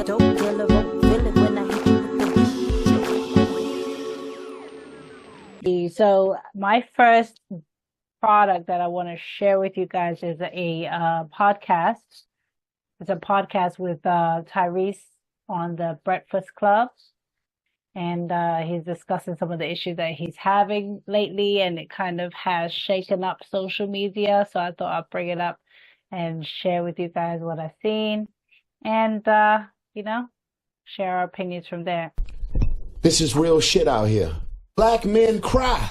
DopeDilla, feel it when I hit So my first product that I want to share with you guys is a podcast. It's a podcast with Tyrese on the Breakfast Club. And he's discussing some of the issues that he's having lately, and it kind of has shaken up social media. So I thought I'd bring it up and share with you guys what I've seen and, share our opinions from there. This is real shit out here. Black men cry.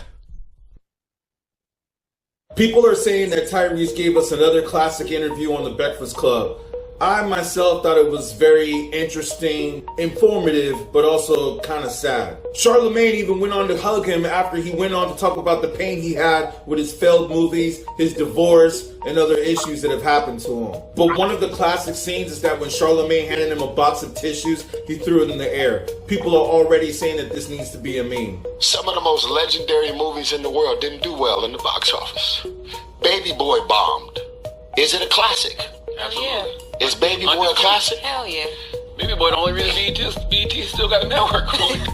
People are saying that Tyrese gave us another classic interview on the Breakfast Club. I myself thought it was very interesting, informative, but also kind of sad. Charlamagne even went on to hug him after he went on to talk about the pain he had with his failed movies, his divorce, and other issues that have happened to him. But one of the classic scenes is that when Charlamagne handed him a box of tissues, he threw it in the air. People are already saying that this needs to be a meme. Some of the most legendary movies in the world didn't do well in the box office. Baby Boy bombed. Is it a classic? Absolutely. Yeah. Is Baby Boy a classic? Hell yeah. Baby Boy, the only reason BET still got a network.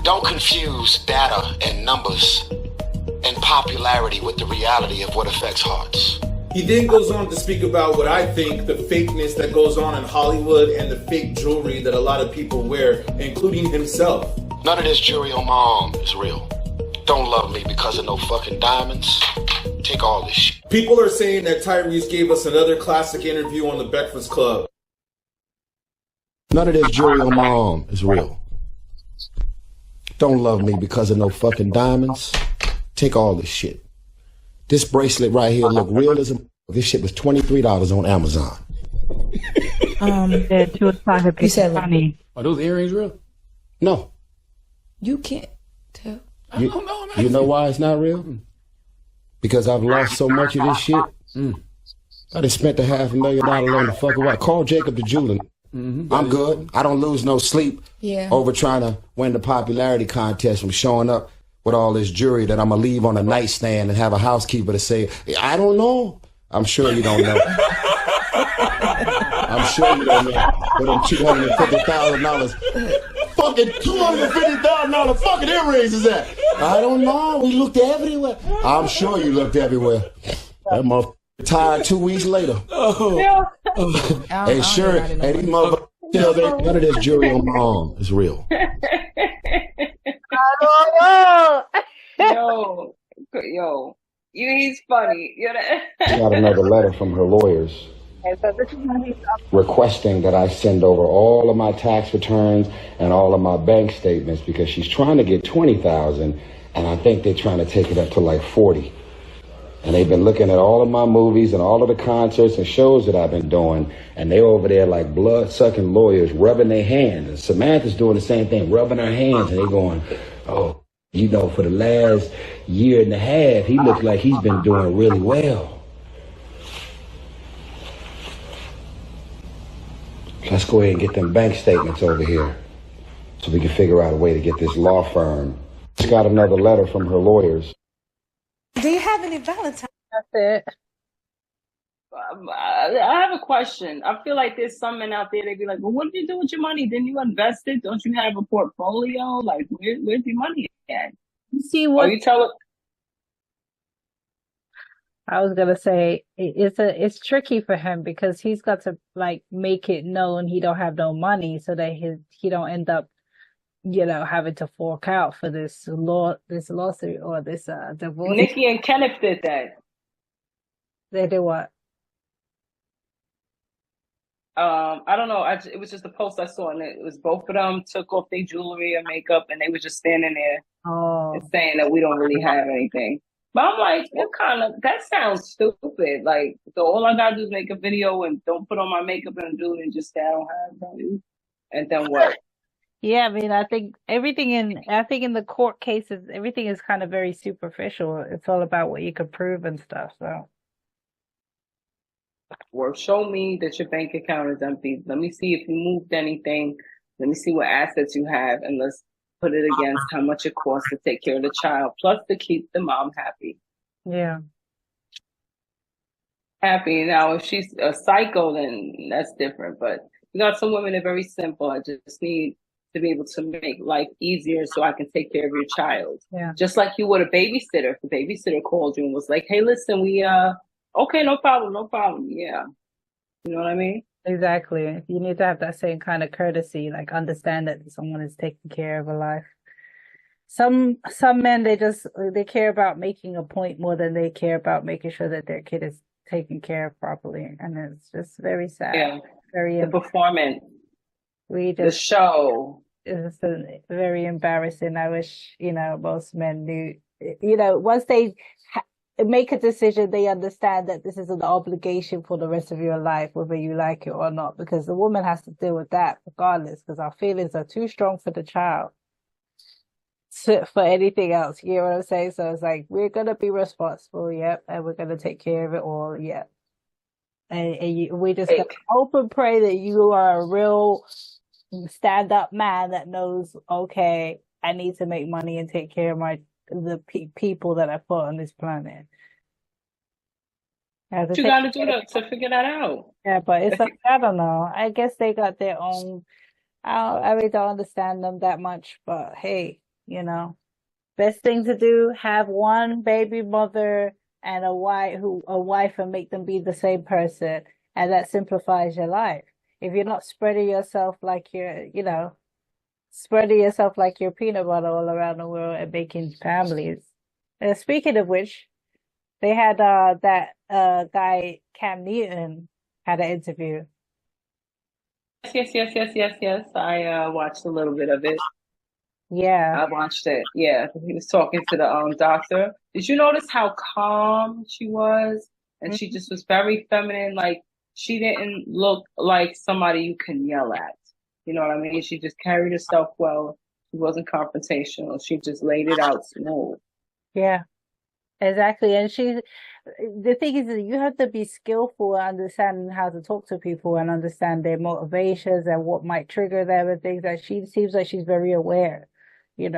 Don't confuse data and numbers and popularity with the reality of what affects hearts. He then goes on to speak about what I think the fakeness that goes on in Hollywood and the fake jewelry that a lot of people wear, including himself. None of this jewelry on my arm is real. Don't love me because of no fucking diamonds. Take all this shit. People are saying that Tyrese gave us another classic interview on the Breakfast Club. None of this jewelry on my arm is real. Don't love me because of no fucking diamonds. Take all this shit. This bracelet right here look real as a... This shit was $23 on Amazon. You said funny. Are those earrings real? No. You can't tell. I don't know. You know why it's not real? Because I've lost so much of this shit. I just spent $500,000 on the fucking what? Call Jacob the jeweler. I'm good. I don't lose no sleep over trying to win the popularity contest from showing up with all this jewelry that I'm going to leave on a nightstand and have a housekeeper to say, I don't know. I'm sure you don't know. I'm sure you don't know. For them $250,000. Fucking $250,000 fucking earrings is that? I don't know. We looked everywhere. I'm sure you looked everywhere. That motherfucker tired 2 weeks later. Hey, sure. Hey, these motherfuckers tell they none of this jewelry on my arm is real. Yo, he's funny. I got another letter from her lawyers requesting that I send over all of my tax returns and all of my bank statements because she's trying to get $20,000 and I think they're trying to take it up to like $40,000. And they've been looking at all of my movies and all of the concerts and shows that I've been doing, and they're over there like blood-sucking lawyers rubbing their hands. And Samantha's doing the same thing, rubbing her hands, and they're going, oh, for the last year and a half, he looks like he's been doing really well. Let's go ahead and get them bank statements over here so we can figure out a way to get this law firm. Just got another letter from her lawyers. Do you have any Valentine's? That's it. I have a question. I feel like there's some men out there that be like, well, what did you do with your money? Didn't you invest it? Don't you have a portfolio? Like, where's your money at? You see what? You tell it. I was gonna say it's tricky for him because he's got to like make it known he don't have no money so that he don't end up having to fork out for this lawsuit or this divorce. Nikki and Kenneth did that. They did what? I don't know. It was just a post I saw, and it was both of them took off their jewelry and makeup, and they were just standing there and saying that we don't really have anything. But I'm like, that sounds stupid. Like, so all I gotta do is make a video and don't put on my makeup and jewelry and just say I don't have value. And then what? Yeah, I mean, I think in the court cases, everything is kind of very superficial. It's all about what you can prove and stuff. So, or show me that your bank account is empty. Let me see if you moved anything. Let me see what assets you have, and let's put it against how much it costs to take care of the child, plus to keep the mom happy. Yeah. Happy. Now, if she's a psycho, then that's different. But You got some women that are very simple. I just need to be able to make life easier so I can take care of your child. Yeah. Just like you would a babysitter. If the babysitter called you and was like, hey, listen, okay, no problem. Yeah. You know what I mean? Exactly. You need to have that same kind of courtesy, like understand that someone is taking care of a life. Some men, they care about making a point more than they care about making sure that their kid is taken care of properly. And it's just very sad. Yeah. Very The performance. The show. It's very embarrassing. I wish, most men knew, once they make a decision, they understand that this is an obligation for the rest of your life, whether you like it or not, because the woman has to deal with that regardless, because our feelings are too strong for the child for anything else. You know what I'm saying? So it's like, we're going to be responsible, yep, and we're going to take care of it all, yep. And we just gotta hope and pray that you are a real stand-up man that knows, okay, I need to make money and take care of the people that I put on this planet. You got to do that to figure that out. Yeah, but it's like, I don't know. I guess they got their own. I really don't understand them that much, but hey, best thing to do, have one baby mother and a wife and make them be the same person, and that simplifies your life. If you're not spreading yourself like you're peanut butter all around the world and making families. And speaking of which, they had that guy Cam Newton had an interview. Yes. I watched a little bit of it. Yeah. I watched it. Yeah. He was talking to the doctor. Did you notice how calm she was? And she just was very feminine. Like, she didn't look like somebody you can yell at. You know what I mean? She just carried herself well. She wasn't confrontational. She just laid it out smooth. Yeah, exactly. And the thing is that you have to be skillful at understanding how to talk to people and understand their motivations and what might trigger them and things. That she seems like she's very aware.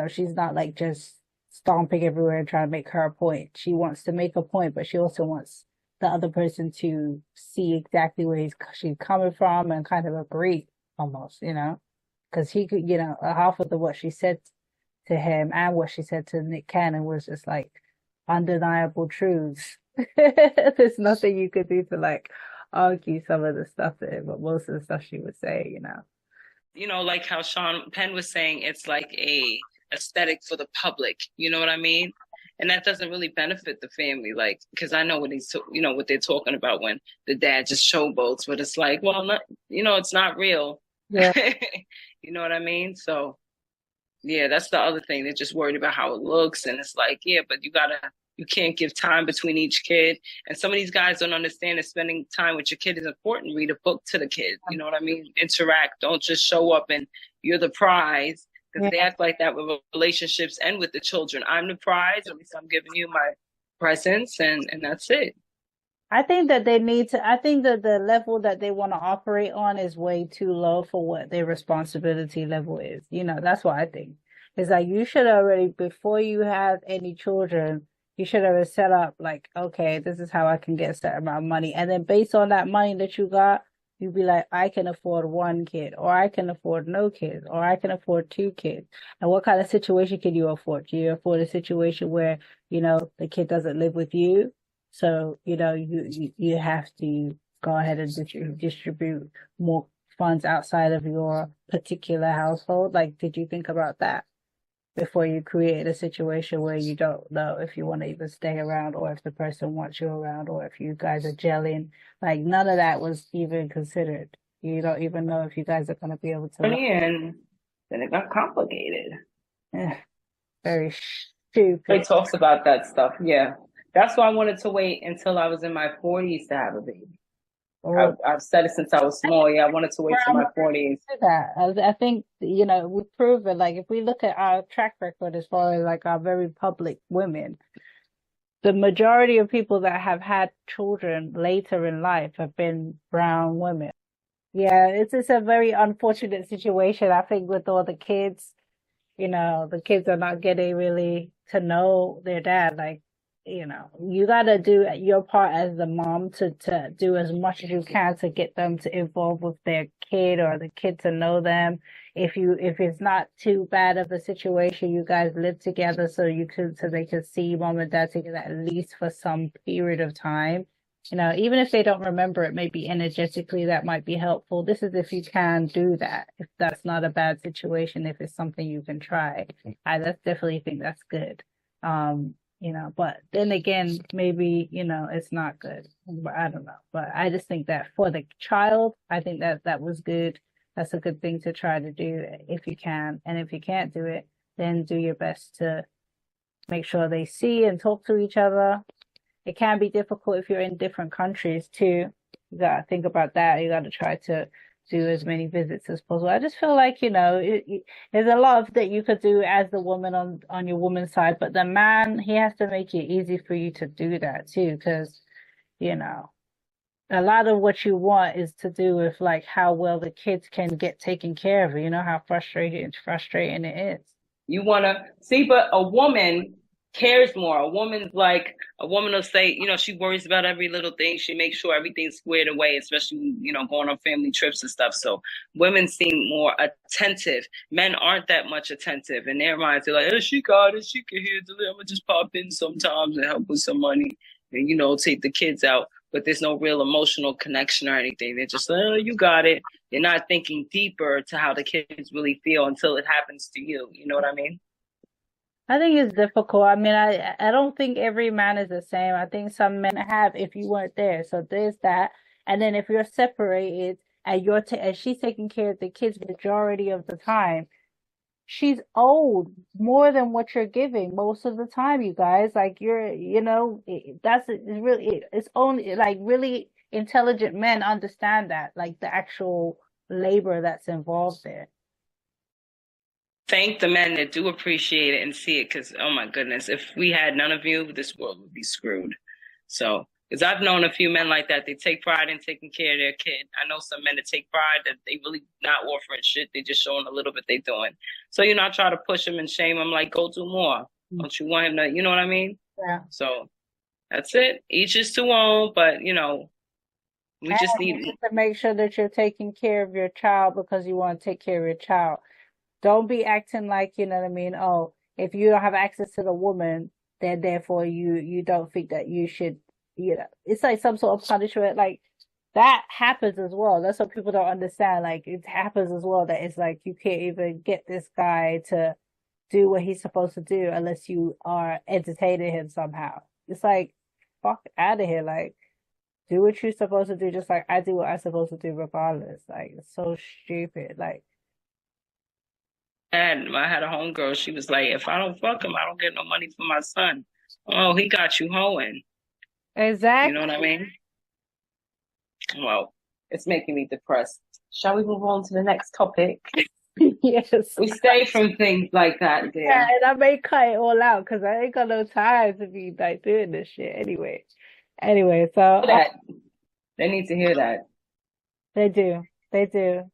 She's not like just stomping everywhere and trying to make her point. She wants to make a point, but she also wants the other person to see exactly where she's coming from and kind of agree almost, because he could, half of what she said to him and what she said to Nick Cannon was just like undeniable truths. There's nothing you could do to like argue some of the stuff to him, but most of the stuff she would say, like how Sean Penn was saying, it's like a aesthetic for the public. You know what I mean? And that doesn't really benefit the family, like, because I know what what they're talking about when the dad just showboats, but it's like, well, not, it's not real. Yeah. You know what I mean? So, yeah, that's the other thing. They're just worried about how it looks, and it's like, yeah, but you can't give time between each kid. And some of these guys don't understand that spending time with your kid is important. Read a book to the kid. You know what I mean? Interact. Don't just show up and you're the prize. Because they act like that with relationships and with the children. I'm the prize, at least I'm giving you my presence, and that's it. I think that I think that the level that they want to operate on is way too low for what their responsibility level is. That's what I think. It's like, you should already, before you have any children, you should have set up like, okay, this is how I can get a certain amount of money. And then based on that money that you got, you'd be like, I can afford one kid, or I can afford no kids, or I can afford 2 kids. And what kind of situation can you afford? Do you afford a situation where, the kid doesn't live with you? So, you have to go ahead and distribute more funds outside of your particular household. Like, did you think about that before you create a situation where you don't know if you want to even stay around, or if the person wants you around, or if you guys are gelling? Like, none of that was even considered. You don't even know if you guys are going to be able to. And then it got complicated. Yeah, very stupid. He talks about that stuff. Yeah. That's why I wanted to wait until I was in my 40s to have a baby. I've said it since I was small. Yeah, I wanted to wait till my 40s. I think, we've proven, like, if we look at our track record as far as like our very public women, the majority of people that have had children later in life have been brown women. Yeah, it's just a very unfortunate situation. I think with all the kids, the kids are not getting really to know their dad. Like, you know, you gotta do your part as the mom to do as much as you can to get them to involve with their kid or the kid to know them. If it's not too bad of a situation, you guys live together so they can see mom and dad together at least for some period of time. You know, even if they don't remember it, maybe energetically that might be helpful. This is if you can do that, if that's not a bad situation, if it's something you can try. I definitely think that's good. You know, but then again, maybe, you know, it's not good. But I don't know. But I just think that for the child, I think that was good. That's a good thing to try to do if you can. And if you can't do it, then do your best to make sure they see and talk to each other. It can be difficult if you're in different countries too. You gotta think about that. You gotta try to do as many visits as possible. I just feel like, you know, there's a lot that you could do as the woman on your woman's side, but the man, he has to make it easy for you to do that too, because, you know, a lot of what you want is to do with like how well the kids can get taken care of. You know how frustrating it is. You want to see, but a woman cares more. A woman will say, you know, she worries about every little thing. She makes sure everything's squared away, especially, you know, going on family trips and stuff. So women seem more attentive. Men aren't that much attentive. In their minds, they're like, oh, she got it. She can handle it. I'm going to just pop in sometimes and help with some money and, you know, take the kids out. But there's no real emotional connection or anything. They're just, oh, you got it. They're not thinking deeper to how the kids really feel until it happens to you. You know what I mean? I think it's difficult. I mean, I don't think every man is the same. I think some men have if you weren't there. So there's that. And then if you're separated and and she's taking care of the kids majority of the time, she's old more than what you're giving most of the time, you guys. Like you know, it's only like really intelligent men understand that, like the actual labor that's involved there. Thank the men that do appreciate it and see it, because, oh my goodness, if we had none of you, this world would be screwed. So, because I've known a few men like that. They take pride in taking care of their kid. I know some men that take pride that they really not offering shit. They just showing a little bit they doing. So, you know, I try to push them and shame them, like, go do more. Don't you want him to, you know what I mean? Yeah. So, that's it. Each is to own, but, you know, we just need to make sure that you're taking care of your child because you want to take care of your child. Don't be acting like, you know what I mean? Oh, if you don't have access to the woman, then therefore you don't think that you should, you know, it's like some sort of punishment. Like that happens as well. That's what people don't understand. Like it happens as well that it's like you can't even get this guy to do what he's supposed to do unless you are entertaining him somehow. It's like, fuck out of here. Like, do what you're supposed to do, just like I do what I'm supposed to do regardless. Like, it's so stupid. Like, and I had a homegirl. She was like, if I don't fuck him, I don't get no money for my son. Oh, he got you hoeing. Exactly. You know what I mean? Well, it's making me depressed. Shall we move on to the next topic? Yes. We stay from things like that, dear. Yeah, and I may cut it all out because I ain't got no time to be like doing this shit anyway. So they need to hear that. They do.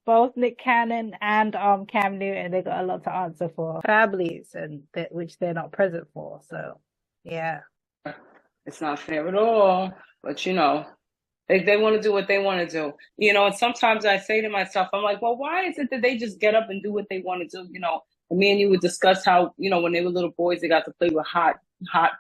Both Nick Cannon and Cam Newton, they got a lot to answer for. Families and which they're not present for. So yeah. It's not fair at all. But you know, they want to do what they want to do. You know, and sometimes I say to myself, I'm like, well, why is it that they just get up and do what they want to do? You know, and me and you would discuss how, you know, when they were little boys, they got to play with hot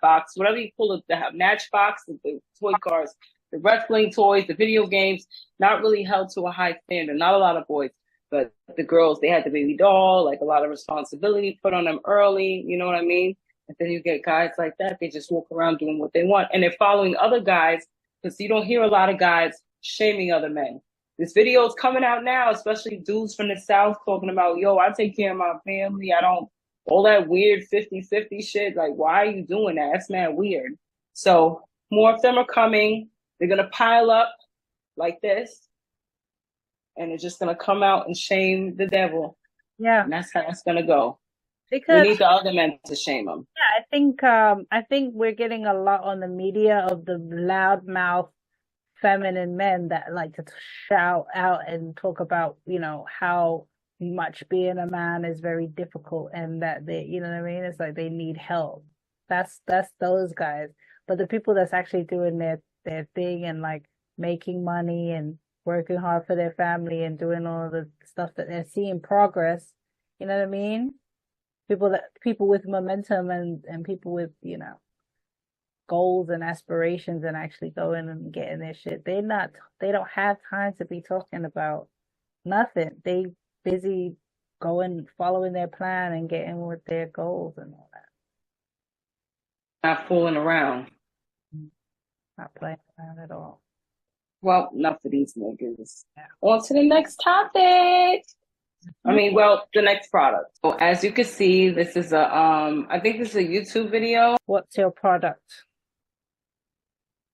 box, whatever you call it, the matchbox, the toy cars, the wrestling toys, the video games, not really held to a high standard. Not a lot of boys, but the girls, they had the baby doll, like a lot of responsibility put on them early. You know what I mean? And then you get guys like that. They just walk around doing what they want. And they're following other guys, because you don't hear a lot of guys shaming other men. This video is coming out now, especially dudes from the South talking about, yo, I take care of my family. I don't, all that weird 50-50 shit. Like, why are you doing that? That's mad weird. So more of them are coming. They're going to pile up like this. And they're just going to come out and shame the devil. Yeah. And that's how it's going to go. Because we need the other men to shame them. Yeah, I think we're getting a lot on the media of the loudmouth feminine men that like to shout out and talk about, you know, how much being a man is very difficult and that they, you know what I mean? It's like they need help. That's those guys. But the people that's actually doing their thing and like making money and working hard for their family and doing all the stuff that they're seeing progress, you know what I mean? People with momentum and people with, you know, goals and aspirations and actually going and getting their shit. They don't have time to be talking about nothing. They busy going, following their plan and getting with their goals and all that. Not fooling around. Not playing around at all. Well, enough of these niggas. Yeah. On to the next topic. The next product. So as you can see, this is I think this is a YouTube video. What's your product?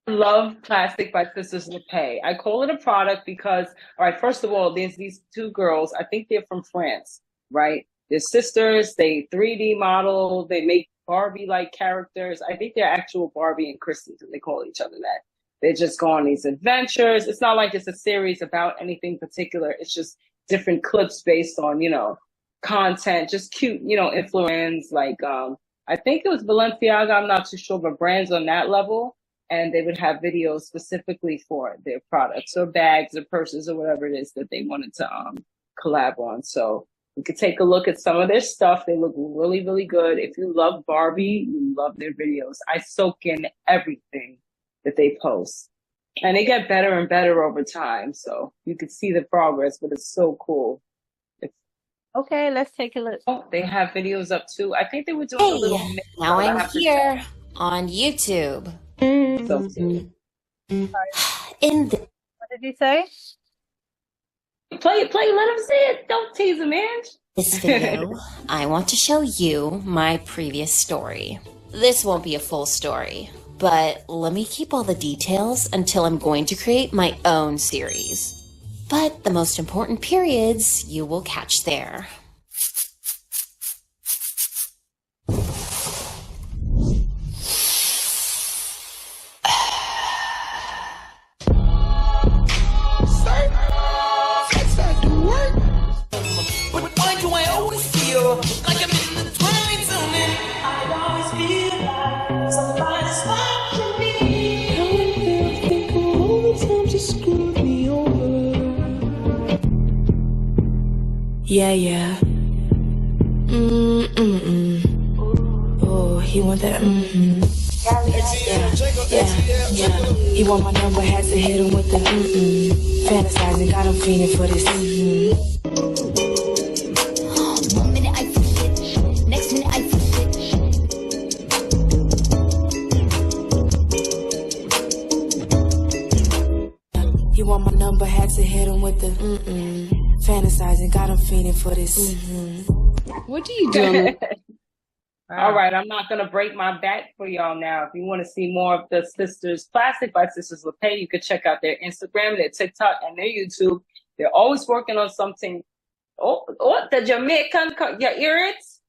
Love Plastic by Sisters Lepay. I call it a product because, all right, first of all, there's these two girls. I think they're from France, right? They're sisters. They 3D model. They make Barbie-like characters. I think they're actual Barbie and Christy, so they call each other that. They just go on these adventures. It's not like it's a series about anything particular. It's just different clips based on, you know, content, just cute, you know, influence. Like, I think it was Balenciaga. I'm not too sure, but brands on that level. And they would have videos specifically for their products or bags or purses or whatever it is that they wanted to collab on. So you could take a look at some of their stuff. They look really, really good. If you love Barbie, you love their videos. I soak in everything that they post. And they get better and better over time. So you could see the progress, but it's so cool. Okay, let's take a look. Oh, they have videos up too. I think they were doing a little mix. Now I'm here on YouTube. So cute. What did you say? Play, let them see it. Don't tease them, Ange. This video, I want to show you my previous story. This won't be a full story, but let me keep all the details until I'm going to create my own series. But the most important periods you will catch there. Yeah. Oh, he want that. Yeah. He want my number, had to hit him with the fantasizing, got him feeling for this. One minute I feel it, next minute I feel it. He want my number, had to hit him with the fantasizing, got him feeling for this. What do you do? All right, I'm not gonna break my back for y'all now. If you want to see more of the Sisters Plastic by Sisters Lepay, you can check out their Instagram, their TikTok, and their YouTube. They're always working on something. Oh, the Jamaican, your ears,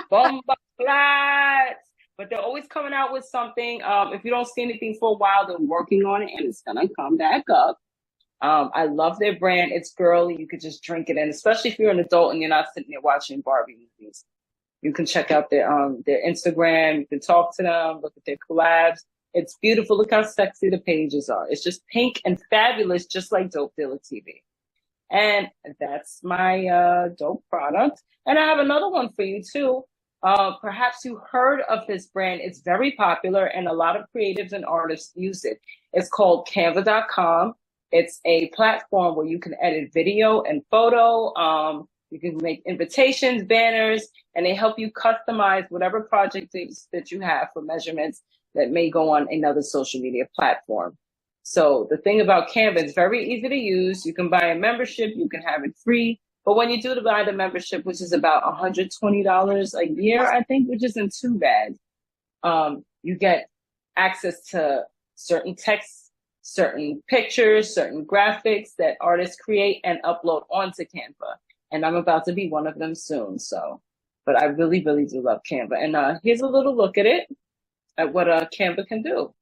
bomba flats. But they're always coming out with something. If you don't see anything for a while, they're working on it, and it's gonna come back up. I love their brand. It's girly. You could just drink it in, especially if you're an adult and you're not sitting there watching Barbie movies. You can check out their Instagram. You can talk to them, look at their collabs. It's beautiful. Look how sexy the pages are. It's just pink and fabulous, just like DopeDilla TV. And that's my dope product. And I have another one for you too. Perhaps you heard of this brand. It's very popular and a lot of creatives and artists use it. It's called Canva.com. It's a platform where you can edit video and photo. You can make invitations, banners, and they help you customize whatever project that you have for measurements that may go on another social media platform. So the thing about Canva, it's very easy to use. You can buy a membership, you can have it free. But when you do buy the membership, which is about $120 a year, I think, which isn't too bad, you get access to certain texts, certain pictures, certain graphics that artists create and upload onto Canva. And I'm about to be one of them soon. But I really, really do love Canva. And here's a little look at it, at what Canva can do.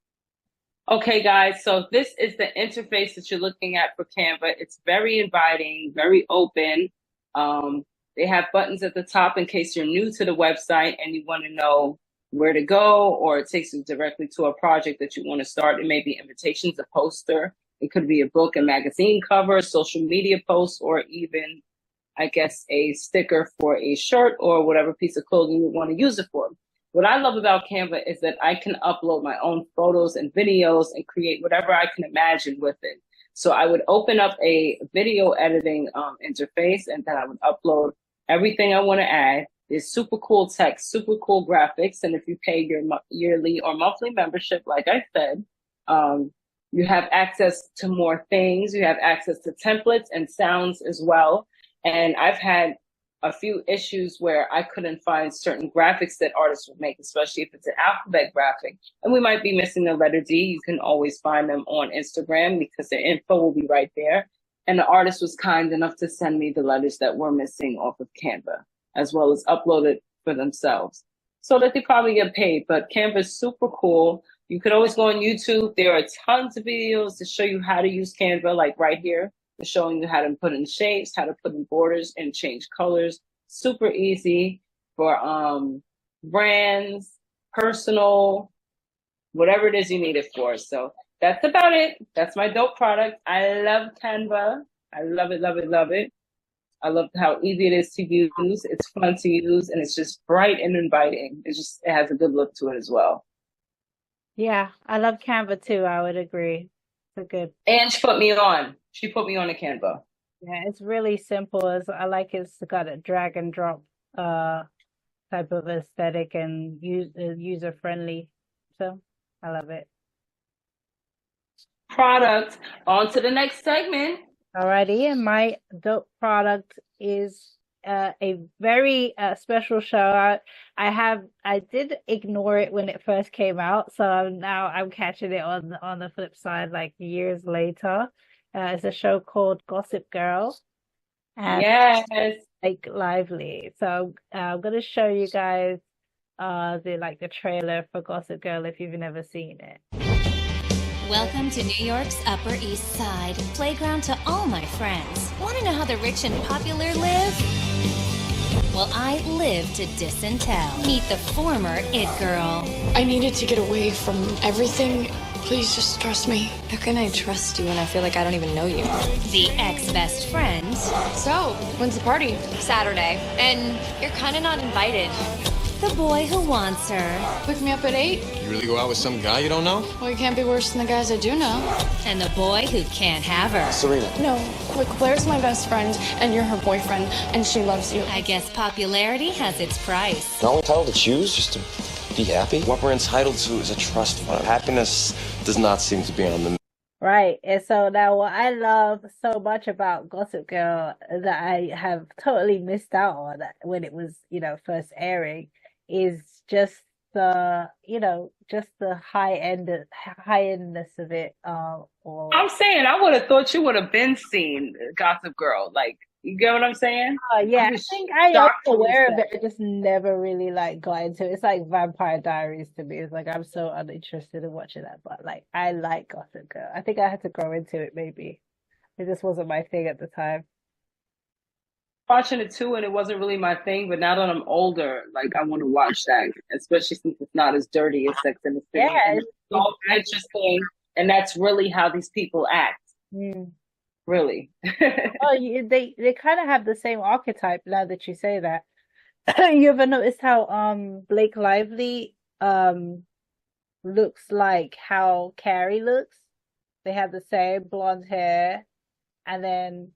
Okay, guys, so this is the interface that you're looking at for Canva. It's very inviting, very open. They have buttons at the top in case you're new to the website and you want to know where to go, or it takes you directly to a project that you want to start. It may be invitations, a poster. It could be a book, a magazine cover, social media posts, or even, I guess, a sticker for a shirt or whatever piece of clothing you want to use it for. What I love about Canva is that I can upload my own photos and videos and create whatever I can imagine with it. So I would open up a video editing interface, and then I would upload everything I want to add. There's super cool text, super cool graphics. And if you pay your yearly or monthly membership, like I said, you have access to more things. You have access to templates and sounds as well. And I've had a few issues where I couldn't find certain graphics that artists would make, especially if it's an alphabet graphic. And we might be missing the letter D. You can always find them on Instagram because their info will be right there. And the artist was kind enough to send me the letters that were missing off of Canva, as well as upload it for themselves so that they probably get paid. But Canva is super cool. You could always go on YouTube. There are tons of videos to show you how to use Canva, like right here. They're showing you how to put in shapes, how to put in borders and change colors. Super easy for brands, personal, whatever it is you need it for. So that's about it. That's my dope product. I love Canva. I love it, love it, love it. I love how easy it is to use. It's fun to use, and it's just bright and inviting. It has a good look to it as well. Yeah, I love Canva too. I would agree. It's good. And she put me on. She put me on a Canva. Yeah, it's really simple. I like it's got a drag and drop type of aesthetic and user friendly. So I love it. Product. On to the next segment. Alrighty, and my dope product is a very special show. I did ignore it when it first came out, so now I'm catching it on the flip side, like years later. It's a show called Gossip Girl. And yes, like lively. So I'm gonna show you guys the trailer for Gossip Girl if you've never seen it. Welcome to New York's Upper East Side, playground to all my friends. Want to know how the rich and popular live? Well, I live to diss and tell. Meet the former It Girl. I needed to get away from everything. Please just trust me. How can I trust you when I feel like I don't even know you? The ex-best friend. So, when's the party? Saturday. And you're kind of not invited. The boy who wants her. Pick me up at 8. You really go out with some guy you don't know? Well, you can't be worse than the guys I do know. And the boy who can't have her. Serena. No, Claire's my best friend, and you're her boyfriend, and she loves you. I guess popularity has its price. Not entitled to choose, just to be happy. What we're entitled to is a trust fund. Happiness does not seem to be on the... Right, and so now what I love so much about Gossip Girl that I have totally missed out on when it was, first airing is just the high-endness of it. I'm saying I would have thought you would have been seen Gossip Girl. Like, you get what I'm saying? Yeah, I think I am aware of it. I just never really got into it. It's like Vampire Diaries to me. It's like I'm so uninterested in watching that, but I like Gossip Girl. I think I had to grow into it maybe. It just wasn't my thing at the time. Watching it too, and it wasn't really my thing, but now that I'm older, I want to watch that, especially since it's not as dirty as Sex and the City. Yeah, it's so interesting, and that's really how these people act. Really. They kind of have the same archetype now that you say that. You ever noticed how Blake Lively looks like how Carrie looks? They have the same blonde hair, and then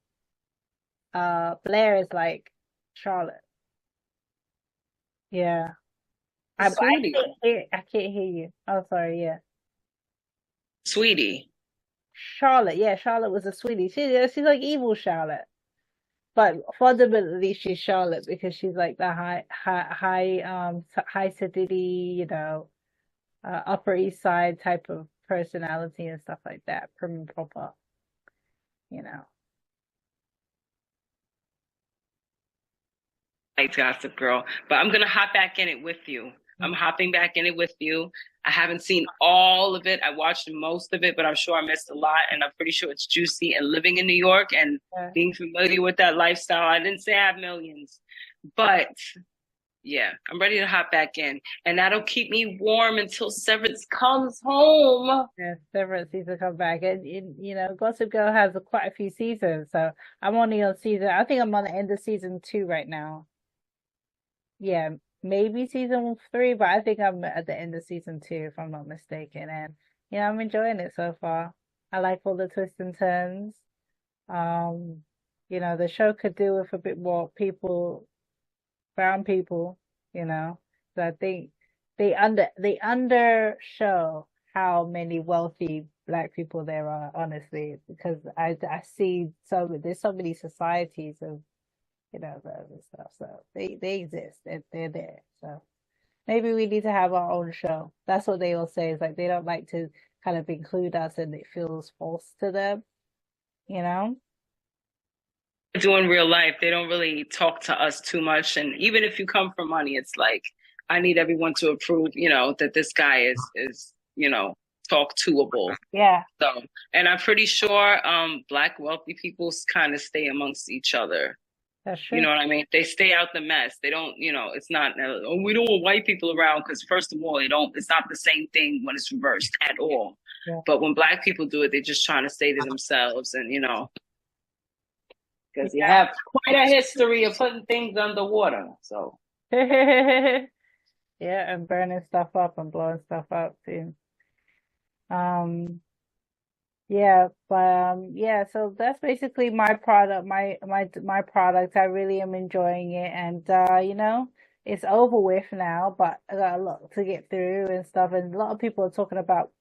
Blair is like Charlotte. Yeah. I can't hear you. Oh, sorry. Yeah. Sweetie. Charlotte. Yeah, Charlotte was a sweetie. She's like evil Charlotte, but fundamentally she's Charlotte because she's like the high city, Upper East Side type of personality and stuff like that, prim and proper, Gossip Girl, but I'm gonna hop back in it with you. I'm hopping back in it with you. I haven't seen all of it. I watched most of it, but I'm sure I missed a lot, and I'm pretty sure it's juicy. And living in New York and being familiar with that lifestyle, I didn't say I have millions, but Yeah, I'm ready to hop back in, and that'll keep me warm until Severance comes home. Yeah, Severance needs to come back, and Gossip Girl has quite a few seasons, so I'm only on I think I'm on the end of season 2 right now. Yeah, maybe season 3, but I think I'm at the end of season 2 if I'm not mistaken, and I'm enjoying it so far. I like all the twists and turns. The show could do with a bit more brown people, So I think they under show how many wealthy Black people there are, honestly, because I see there's so many societies of those stuff. So they exist. They're there. So maybe we need to have our own show. That's what they all say. Is like they don't like to kind of include us, and it feels false to them. Do in real life, they don't really talk to us too much. And even if you come for money, it's like, I need everyone to approve, that this guy is talk toable. Yeah. So, and I'm pretty sure Black wealthy people kind of stay amongst each other. That's true. You know what I mean? They stay out the mess. They don't, it's not, we don't want white people around, because first of all, it's not the same thing when it's reversed at all. Yeah. But when Black people do it, they're just trying to stay to themselves, and because you have quite a history of putting things underwater. So yeah, and burning stuff up and blowing stuff up too. So that's basically my product, my product. I really am enjoying it, and it's over with now, but I got a lot to get through and stuff, and a lot of people are talking about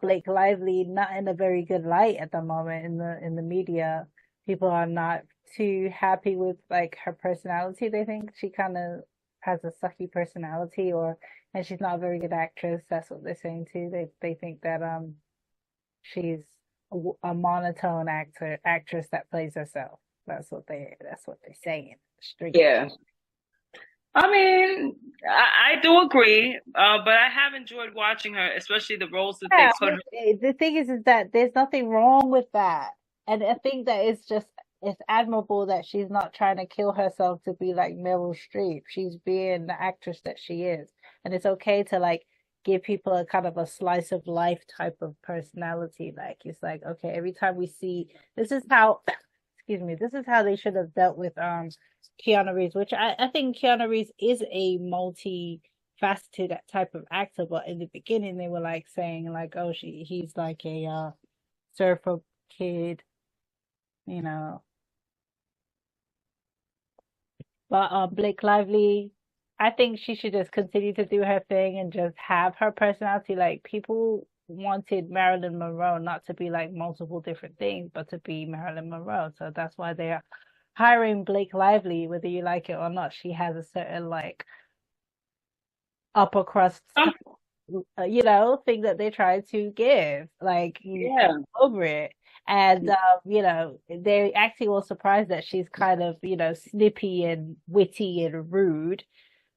Blake Lively not in a very good light at the moment in the media. People are not too happy with like her personality. They think she kind of has a sucky personality, and she's not a very good actress. That's what they're saying too. They think that she's a monotone actress that plays herself. That's what they're saying. Straight. Yeah. I mean, I do agree, but I have enjoyed watching her, especially the roles that they put her. The thing is that there's nothing wrong with that, and I think that it's admirable that she's not trying to kill herself to be like Meryl Streep. She's being the actress that she is, and it's okay to like give people a kind of a slice of life type of personality. Like it's like, okay, every time we see this is how they should have dealt with Keanu Reeves, which I think Keanu Reeves is a multi-faceted type of actor, but in the beginning they were like saying like, oh, he's like a surfer kid, But Blake Lively, I think she should just continue to do her thing and just have her personality. Like people wanted Marilyn Monroe not to be like multiple different things, but to be Marilyn Monroe. So that's why they are hiring Blake Lively, whether you like it or not. She has a certain like upper crust, thing that they try to give. Like over it. And they actually were surprised that she's kind of, snippy and witty and rude.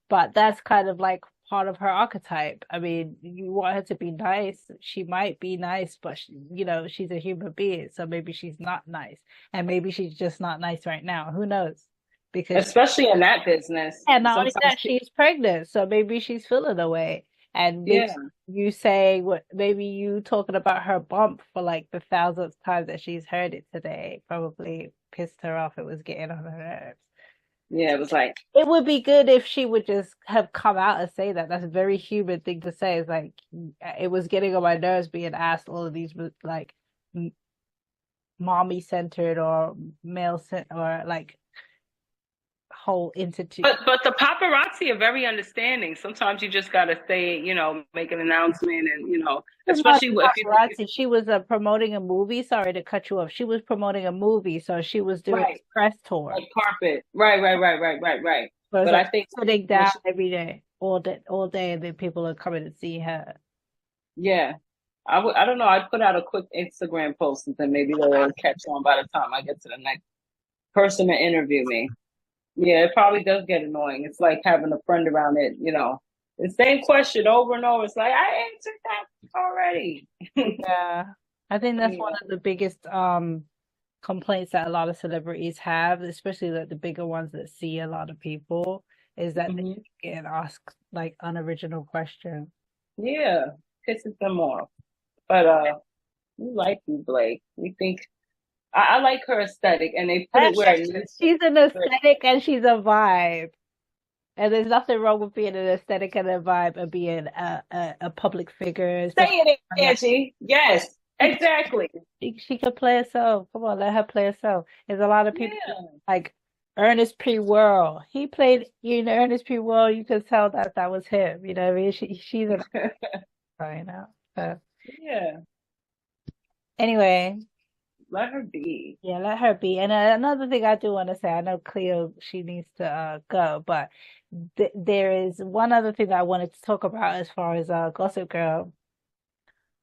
But that's kind of like part of her archetype. I mean, you want her to be nice. She might be nice, but she's a human being, so maybe she's not nice, and maybe she's just not nice right now. Who knows? Because especially in that business, and not only that, she's pregnant, so maybe she's feeling away. And you say what? Maybe you talking about her bump for like the 1,000th time that she's heard it today probably pissed her off. It was getting on her nerves. Yeah, it was like, it would be good if she would just have come out and say that. That's a very human thing to say. It's like, it was getting on my nerves being asked all of these like mommy centered or male centered or like whole entity. But the paparazzi are very understanding. Sometimes you just gotta say, make an announcement, and especially if paparazzi. She was promoting a movie. Sorry to cut you off. She was promoting a movie, so she was doing a press tour. Like carpet, right. So but I think sitting down every day, all day, and then people are coming to see her. Yeah, I don't know. I'd put out a quick Instagram post, and then maybe they'll catch on by the time I get to the next person to interview me. Yeah, it probably does get annoying. It's like having a friend around it, the same question over and over. It's like, I answered that already. Yeah, I think that's one of the biggest complaints that a lot of celebrities have, especially like the bigger ones that see a lot of people, is that they get asked like unoriginal questions. Yeah, pisses them off. But we like you, Blake. We think I like her aesthetic, and they put it where it needs. She's an aesthetic and she's a vibe. And there's nothing wrong with being an aesthetic and a vibe and being a public figure. Say it, Angie. Yes, exactly. She could play herself. Come on, let her play herself. There's a lot of people like Ernest P. Worrell. He played, Ernest P. Worrell. You could tell that was him. You know what I mean? She's an you know. Yeah. Anyway. Let her be. Yeah, let her be. And another thing I do want to say, I know Cleo, she needs to go, but there is one other thing that I wanted to talk about as far as Gossip Girl.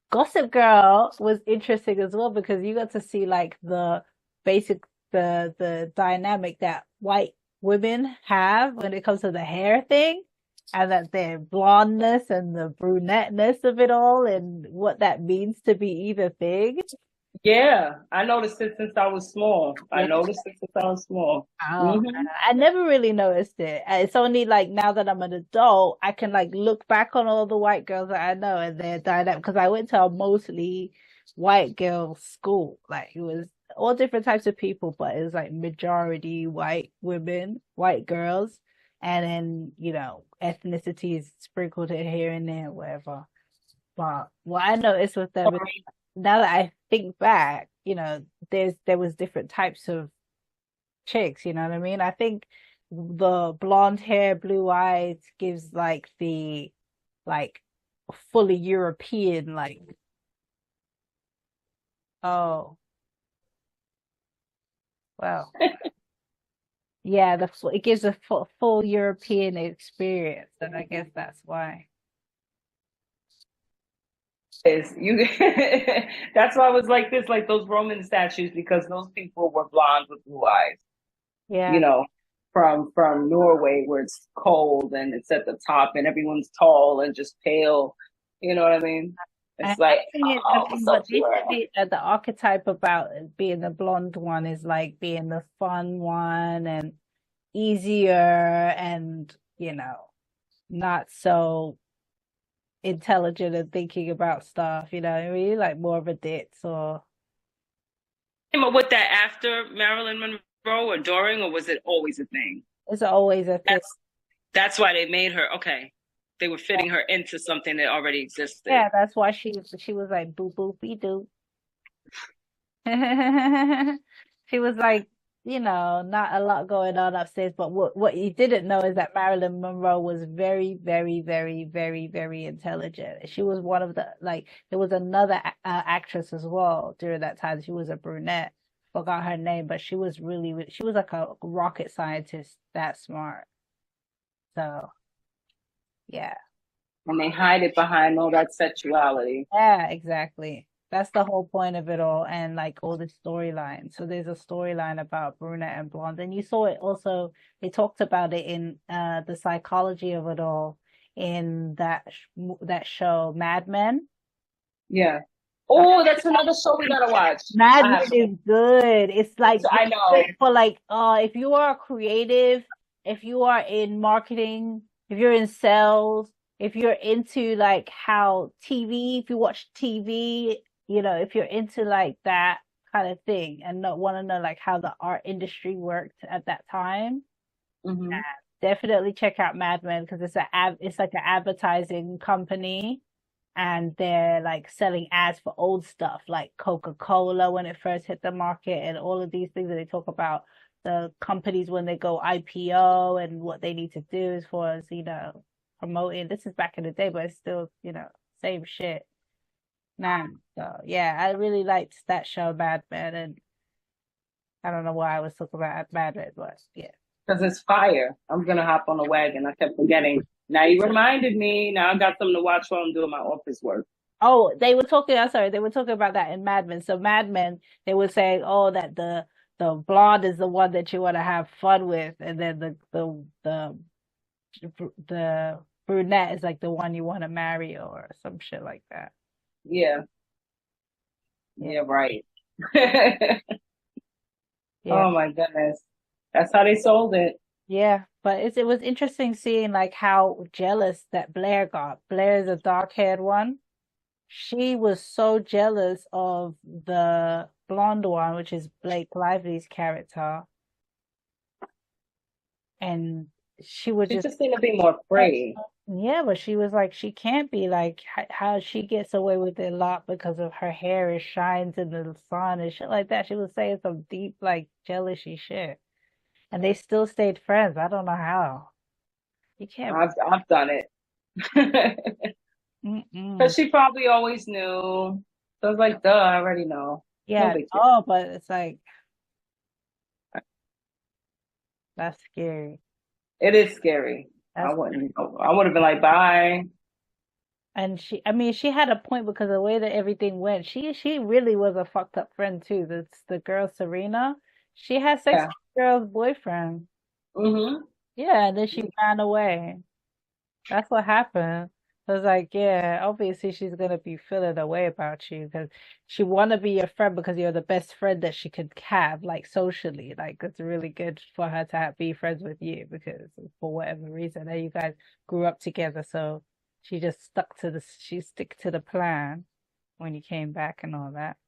Gossip Girl was interesting as well because you got to see like the dynamic that white women have when it comes to the hair thing, and that their blondness and the brunetteness of it all and what that means to be either thing. Yeah, I noticed it since I was small. I never really noticed it. It's only like now that I'm an adult, I can like look back on all the white girls that I know and their dynamic, because I went to a mostly white girl school. Like it was all different types of people, but it was like majority white women, white girls, and then, ethnicities sprinkled in here and there, whatever. But what I noticed with them, now that I think back, there was different types of chicks, you know what I mean? I think the blonde hair, blue eyes gives like the fully European, oh, well. Yeah, it gives a full European experience, and I guess that's why. That's why I was like this, like those Roman statues, because those people were blonde with blue eyes. Yeah. From Norway, where it's cold and it's at the top and everyone's tall and just pale. You know what I mean? It's the archetype about being the blonde one is like being the fun one and easier and, not so intelligent and thinking about stuff, really like more of a ditz or. With that after Marilyn Monroe or during, or was it always a thing? It's always a thing. That's why they made her, okay. They were fitting her into something that already existed. Yeah, that's why she was like boop boopy doo. She was like, not a lot going on upstairs, but what you didn't know is that Marilyn Monroe was very, very, very, very, very intelligent. She was one of the, there was another actress as well during that time. She was a brunette, forgot her name, but she was like a rocket scientist, that smart. So, yeah. And they hide it behind all that sexuality. Yeah, exactly. That's the whole point of it all, and like all the storylines. So there's a storyline about brunette and blonde, and you saw it also. They talked about it in the psychology of it all in that show Mad Men. Yeah. Oh, that's another show we gotta watch. Mad Men is good. It's like I know for if you are a creative, if you are in marketing, if you're in sales, if you're into like how TV, if you watch TV. If you're into like that kind of thing and want to know like how the art industry worked at that time, definitely check out Mad Men, because it's like an advertising company, and they're like selling ads for old stuff like Coca-Cola when it first hit the market, and all of these things that they talk about the companies when they go IPO and what they need to do as far as promoting. This is back in the day, but it's still same shit. So yeah, I really liked that show, Mad Men, and I don't know why I was talking about Mad Men, but yeah. Because it's fire. I'm gonna hop on the wagon. I kept forgetting. Now you reminded me. Now I got something to watch while I'm doing my office work. Oh, they were talking about that in Mad Men. So Mad Men, they were saying, that the blonde is the one that you want to have fun with, and then the brunette is like the one you want to marry or some shit like that. Yeah. Yeah, right. Yeah. Oh my goodness. That's how they sold it. Yeah, but it was interesting seeing like how jealous that Blair got. Blair is the dark-haired one. She was so jealous of the blonde one, which is Blake Lively's character. And she would She just seemed to be more free. Yeah, but she was like, she can't be like how she gets away with it a lot because of her hair, it shines in the sun and shit like that. She was saying some deep, like, jealousy shit. And they still stayed friends. I don't know how. You can't. I've done it. Because she probably always knew. So I was like, duh, I already know. Yeah, No big deal. oh, but it's like, that's scary. It is scary. I would have been like, bye. And I mean, she had a point because of the way that everything went. She really was a fucked up friend too. The girl Serena, she had sex with the girl's boyfriend. Mm-hmm. Yeah, and then she ran away. That's what happened. I was like, yeah, obviously she's gonna be feeling a way about you because she wanna be your friend because you're the best friend that she could have, like socially. Like it's really good for her to be friends with you because for whatever reason, you guys grew up together. So she just stick to the plan when you came back and all that.